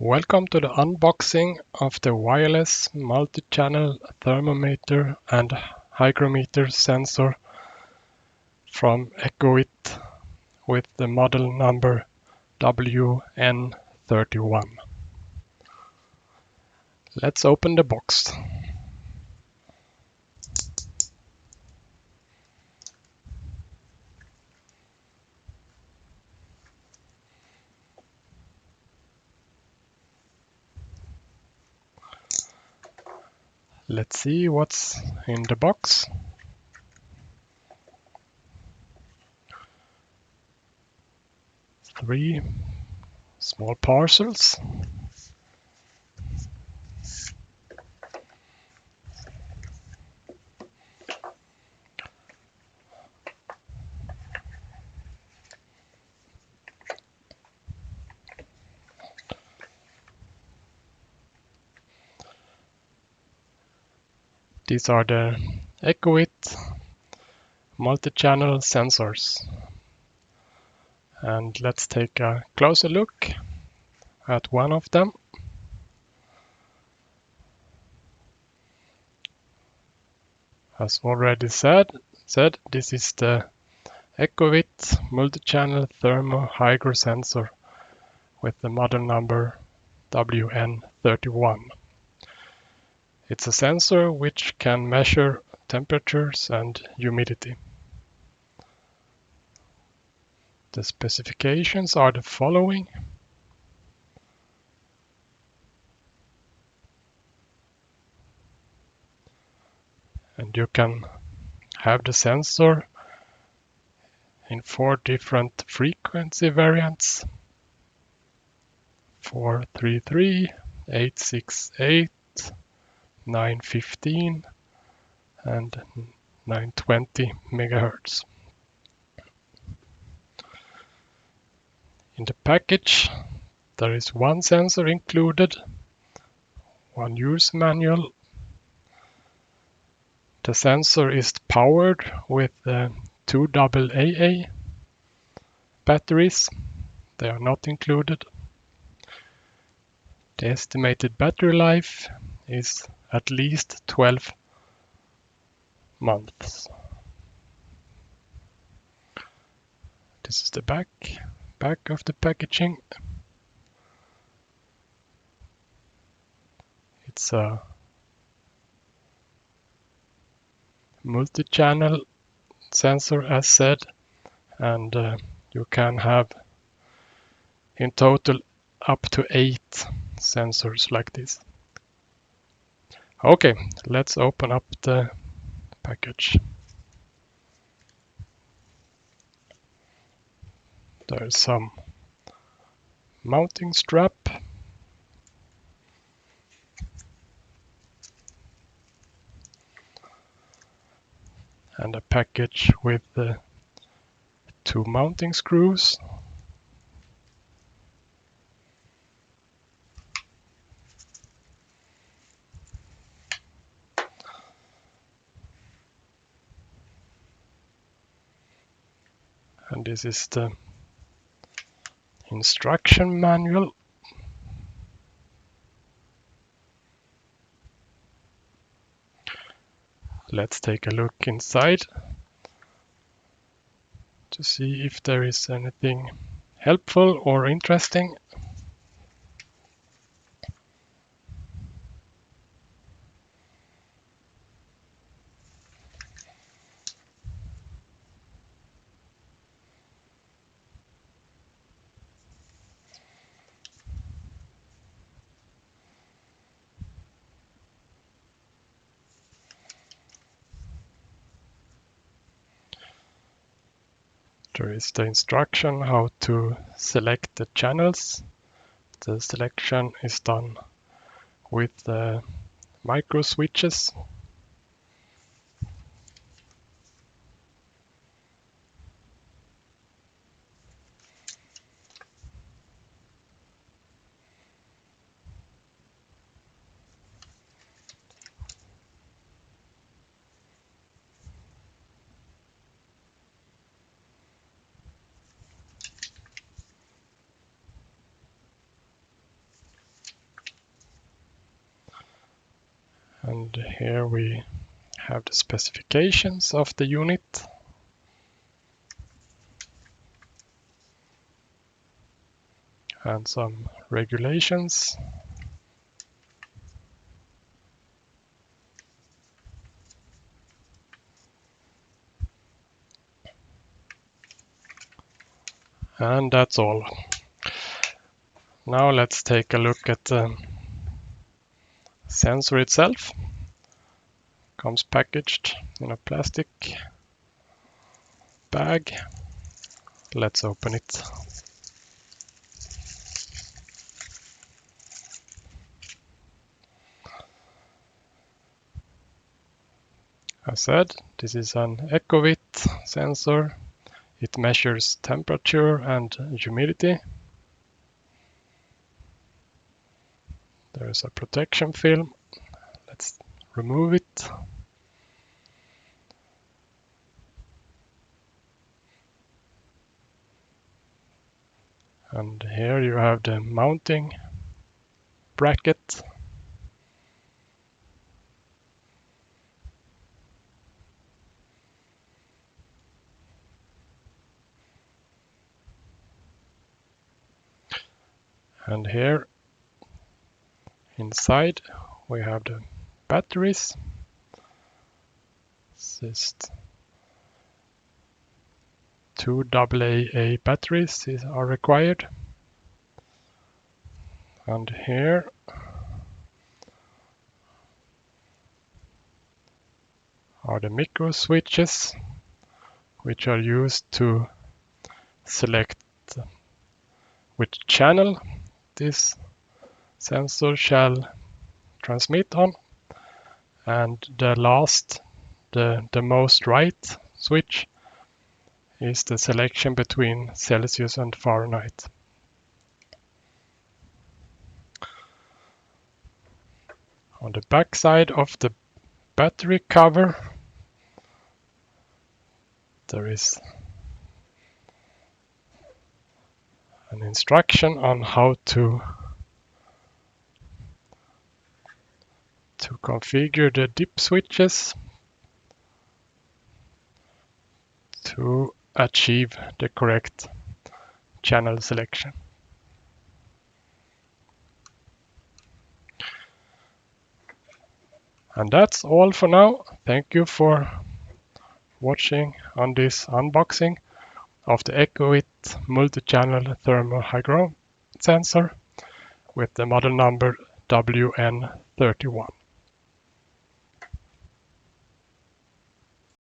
Welcome to the unboxing of the wireless multi-channel thermometer and hygrometer sensor from ecowitt with the model number WN31. Let's open the box. Let's see what's in the box. Three small parcels. These are the ecowitt multi-channel sensors. And let's take a closer look at one of them. As already said, this is the ecowitt Multi-Channel Thermo-Hygro sensor with the model number WN31. It's a sensor which can measure temperatures and humidity. The specifications are the following. And you can have the sensor in 4 different frequency variants: 433, 868, 915 and 920 megahertz. In the package there is one sensor included, one use manual. The sensor is powered with 2 AA batteries. They are not included. The estimated battery life is at least 12 months. This is the back of the packaging. It's a multi-channel sensor as said, and you can have in total up to 8 sensors like this. Okay, let's open up the package. There's some mounting strap. And a package with 2 mounting screws. And this is the instruction manual. Let's take a look inside to see if there is anything helpful or interesting. There is the instruction how to select the channels. The selection is done with the micro switches. And here we have the specifications of the unit. And some regulations. And that's all. Now let's take a look at the sensor itself. Comes packaged in a plastic bag. Let's open it. As said, this is an ecowitt sensor. It measures temperature and humidity. There is a protection film. Let's remove it. And here you have the mounting bracket. And here inside we have the batteries. Two AAA batteries are required. And here are the micro switches, which are used to select which channel this sensor shall transmit on. And the last, the most right switch, is the selection between Celsius and Fahrenheit. On the back side of the battery cover, there is an instruction on how to configure the dip switches to achieve the correct channel selection. And that's all for now. Thank you for watching on this unboxing of the ecowitt multi-channel Thermo-Hygro sensor with the model number WN31.